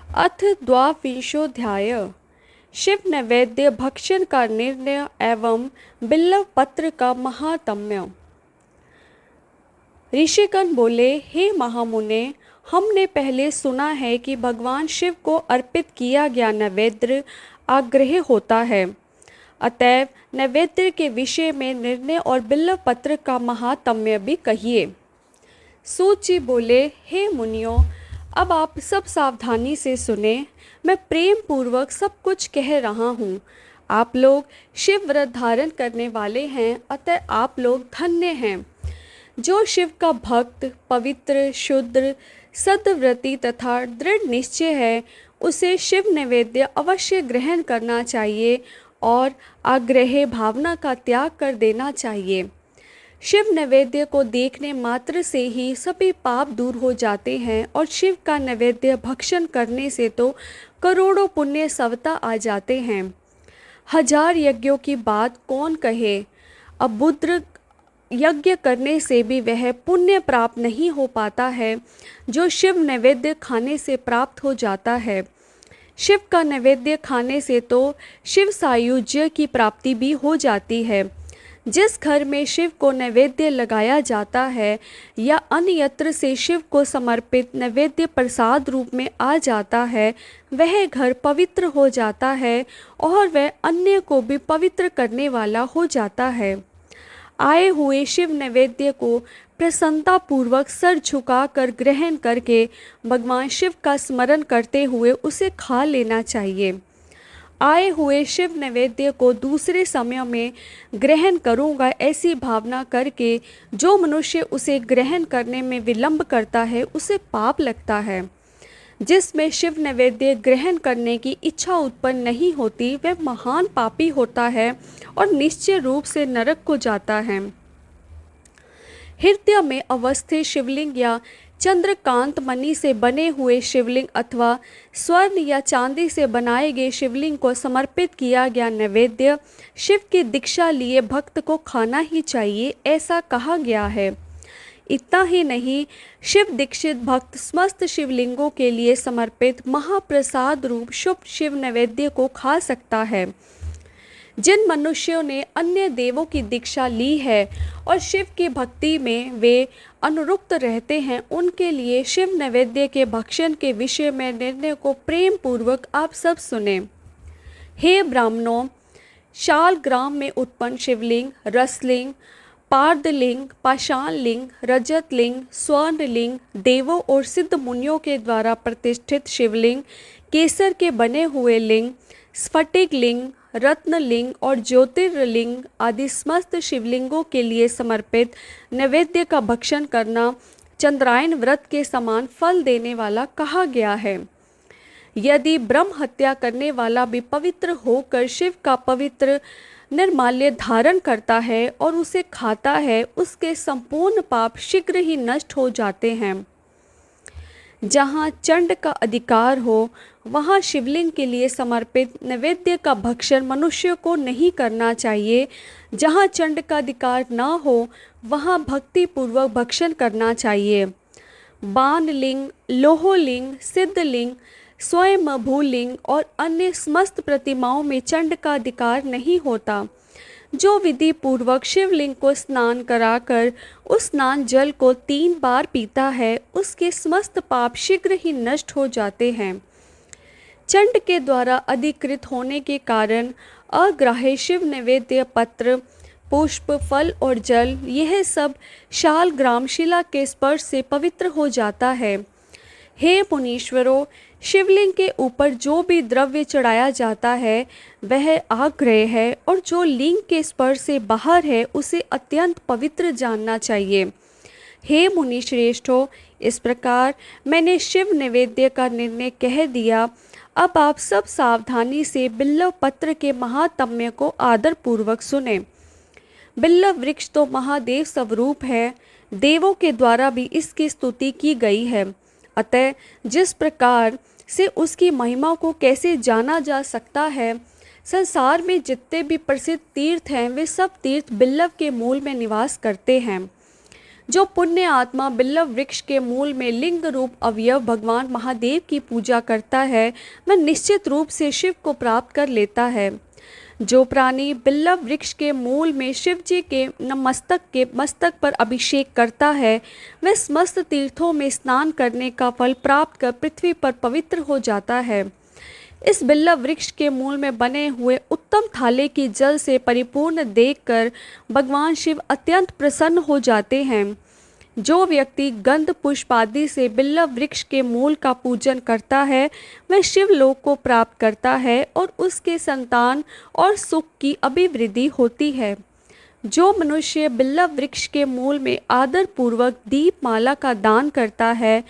अथ द्वाविंशोऽध्याय। शिव नैवेद्य भक्षण का निर्णय एवं बिल्व पत्र का महात्म्य। ऋषिगण बोले, हे महामुने, हमने पहले सुना है कि भगवान शिव को अर्पित किया गया नैवेद्य आग्रह होता है। अतएव नैवेद्य के विषय में निर्णय और बिल्व पत्र का महात्म्य भी कहिए। सूत जी बोले, हे मुनियों, अब आप सब सावधानी से सुने। मैं प्रेम पूर्वक सब कुछ कह रहा हूँ। आप लोग शिव व्रत धारण करने वाले हैं, अतः आप लोग धन्य हैं। जो शिव का भक्त, पवित्र, शुद्र, सद्व्रती तथा दृढ़ निश्चय है, उसे शिव नैवेद्य अवश्य ग्रहण करना चाहिए और आग्रह भावना का त्याग कर देना चाहिए। शिव नैवेद्य को देखने मात्र से ही सभी पाप दूर हो जाते हैं और शिव का नैवेद्य भक्षण करने से तो करोड़ों पुण्य स्वतः आ जाते हैं। 1000 यज्ञों की बात कौन कहे। अबुद्र यज्ञ करने से भी वह पुण्य प्राप्त नहीं हो पाता है जो शिव नैवेद्य खाने से प्राप्त हो जाता है। शिव का नैवेद्य खाने से तो शिव सायुज्य की प्राप्ति भी हो जाती है। जिस घर में शिव को नैवेद्य लगाया जाता है या अन्यत्र से शिव को समर्पित नैवेद्य प्रसाद रूप में आ जाता है, वह घर पवित्र हो जाता है और वह अन्य को भी पवित्र करने वाला हो जाता है। आए हुए शिव नैवेद्य को प्रसन्नतापूर्वक सर झुकाकर ग्रहण करके भगवान शिव का स्मरण करते हुए उसे खा लेना चाहिए। आए हुए शिव नैवेद्य को दूसरे समय में ग्रहण करूँगा ऐसी भावना करके जो मनुष्य उसे ग्रहण करने में विलंब करता है, उसे पाप लगता है। जिसमें शिव नैवेद्य ग्रहण करने की इच्छा उत्पन्न नहीं होती, वह महान पापी होता है और निश्चय रूप से नरक को जाता है। हृदय में अवस्थित शिवलिंग या चंद्रकांत मणि से बने हुए शिवलिंग अथवा स्वर्ण या चांदी से बनाए गए शिवलिंग को समर्पित किया गया नैवेद्य शिव की दीक्षा लिए भक्त को खाना ही चाहिए, ऐसा कहा गया है। इतना ही नहीं, शिव दीक्षित भक्त समस्त शिवलिंगों के लिए समर्पित महाप्रसाद रूप शुभ शिव नैवेद्य को खा सकता है। जिन मनुष्यों ने अन्य देवों की दीक्षा ली है और शिव की भक्ति में वे अनुरुक्त रहते हैं, उनके लिए शिव नैवेद्य के भक्षण के विषय में निर्णय को प्रेम पूर्वक आप सब सुने। हे ब्राह्मणों, शालग्राम में उत्पन्न शिवलिंग, रसलिंग, पार्दलिंग, पाषाण लिंग, रजत लिंग, स्वर्ण लिंग, देवों और सिद्ध मुनियों के द्वारा प्रतिष्ठित शिवलिंग, केसर के बने हुए लिंग, स्फटिक लिंग, रत्नलिंग और ज्योतिर्लिंग आदि समस्त शिवलिंगों के लिए समर्पित नैवेद्य का भक्षण करना चंद्रायन व्रत के समान फल देने वाला कहा गया है। यदि ब्रह्म हत्या करने वाला भी पवित्र होकर शिव का पवित्र निर्माल्य धारण करता है और उसे खाता है, उसके संपूर्ण पाप शीघ्र ही नष्ट हो जाते हैं। जहाँ चंड का अधिकार हो, वहाँ शिवलिंग के लिए समर्पित नैवेद्य का भक्षण मनुष्य को नहीं करना चाहिए। जहाँ चंड का अधिकार न हो, वहाँ भक्तिपूर्वक भक्षण करना चाहिए। बाणलिंग, लोहलिंग, सिद्धलिंग, स्वयंभूलिंग और अन्य समस्त प्रतिमाओं में चंड का अधिकार नहीं होता। जो विधि पूर्वक शिवलिंग को स्नान कराकर उस स्नान जल को 3 बार पीता है, उसके समस्त पाप शीघ्र ही नष्ट हो जाते हैं। चंड के द्वारा अधिकृत होने के कारण अग्राह्य शिव नैवेद्य पत्र, पुष्प, फल और जल, यह सब शालग्राम शिला के स्पर्श से पवित्र हो जाता है। हे मुनीश्वरों, शिवलिंग के ऊपर जो भी द्रव्य चढ़ाया जाता है वह आग्रह है और जो लिंग के स्पर्श से बाहर है उसे अत्यंत पवित्र जानना चाहिए। हे मुनि श्रेष्ठों, इस प्रकार मैंने शिव नैवेद्य का निर्णय कह दिया। अब आप सब सावधानी से बिल्व पत्र के महात्म्य को आदर पूर्वक सुने। बिल्व वृक्ष तो महादेव स्वरूप है, देवों के द्वारा भी इसकी स्तुति की गई है। अतः जिस प्रकार से उसकी महिमा को कैसे जाना जा सकता है, संसार में जितने भी प्रसिद्ध तीर्थ हैं, वे सब तीर्थ बिल्व के मूल में निवास करते हैं। जो पुण्य आत्मा बिल्व वृक्ष के मूल में लिंग रूप अवयव भगवान महादेव की पूजा करता है वह निश्चित रूप से शिव को प्राप्त कर लेता है। जो प्राणी बिल्व वृक्ष के मूल में शिव जी के मस्तक पर अभिषेक करता है वह समस्त तीर्थों में स्नान करने का फल प्राप्त कर पृथ्वी पर पवित्र हो जाता है। इस बिल्व वृक्ष के मूल में बने हुए उत्तम थाले की जल से परिपूर्ण देखकर भगवान शिव अत्यंत प्रसन्न हो जाते हैं। जो व्यक्ति गंध पुष्प आदि से बिल्व वृक्ष के मूल का पूजन करता है वह शिवलोक को प्राप्त करता है और उसके संतान और सुख की अभिवृद्धि होती है। जो मनुष्य बिल्व वृक्ष के मूल में आदर पूर्वक दीपमाला का दान करता है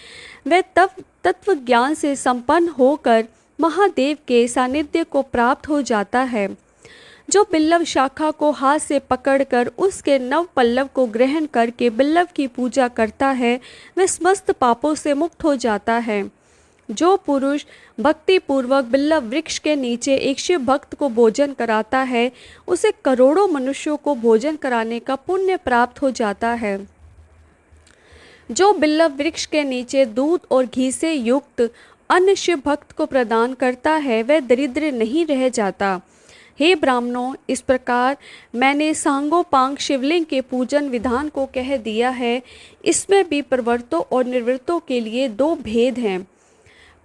वह तत्व ज्ञान से संपन्न होकर महादेव के सानिध्य को प्राप्त हो जाता है। जो बिल्व शाखा को हाथ से पकड़कर उसके नव पल्लव को ग्रहण करके बिल्व की पूजा करता है वह समस्त पापों से मुक्त हो जाता है। जो पुरुष भक्ति पूर्वक बिल्व वृक्ष के नीचे एक शिव भक्त को भोजन कराता है उसे करोड़ों मनुष्यों को भोजन कराने का पुण्य प्राप्त हो जाता है। जो बिल्व वृक्ष के नीचे दूध और घी से युक्त अन्न शिव भक्त को प्रदान करता है वह दरिद्र नहीं रह जाता। हे ब्राह्मणों, इस प्रकार मैंने सांगोपांग शिवलिंग के पूजन विधान को कह दिया है। इसमें भी प्रवृत्तों और निवृत्तों के लिए दो भेद हैं।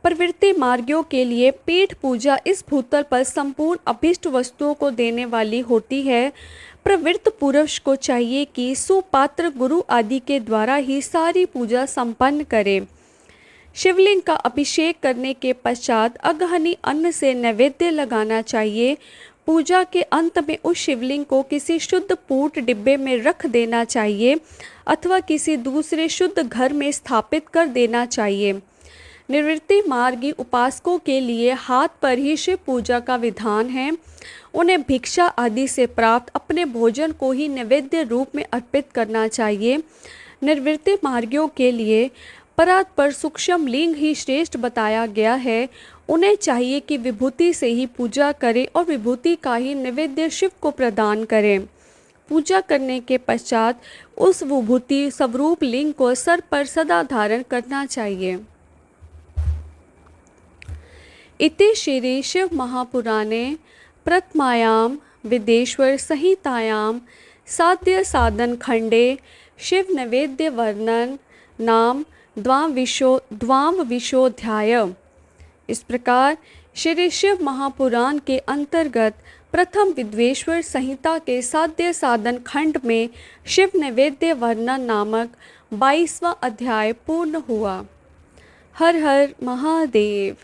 प्रवृत्ति मार्गियों के लिए पीठ पूजा इस भूतल पर संपूर्ण अभीष्ट वस्तुओं को देने वाली होती है। प्रवृत्त पुरुष को चाहिए कि सुपात्र गुरु आदि के द्वारा ही सारी पूजा संपन्न करे। शिवलिंग का अभिषेक करने के पश्चात अगहनी अन्न से नैवेद्य लगाना चाहिए। पूजा के अंत में उस शिवलिंग को किसी शुद्ध पूट डिब्बे में रख देना चाहिए अथवा किसी दूसरे शुद्ध घर में स्थापित कर देना चाहिए। निवृत्ति मार्गी उपासकों के लिए हाथ पर ही शिव पूजा का विधान है। उन्हें भिक्षा आदि से प्राप्त अपने भोजन को ही नैवेद्य रूप में अर्पित करना चाहिए। निवृत्ति मार्गियों के लिए परात पर सूक्ष्म लिंग ही श्रेष्ठ बताया गया है। उन्हें चाहिए कि विभूति से ही पूजा करें और विभूति का ही नैवेद्य शिव को प्रदान करें। पूजा करने के पश्चात उस विभूति स्वरूप लिंग को सर पर सदा धारण करना चाहिए। इति श्री शिव महापुराणे प्रथमायां विदेश्वर संहितायां साध्य साधन खंडे शिव नैवेद्य वर्णन नाम द्वाविंशोऽध्याय। इस प्रकार श्री शिव महापुराण के अंतर्गत प्रथम विद्वेश्वर संहिता के साध्य साधन खंड में शिव नैवेद्य वर्णन नामक 22वां अध्याय पूर्ण हुआ। हर हर महादेव।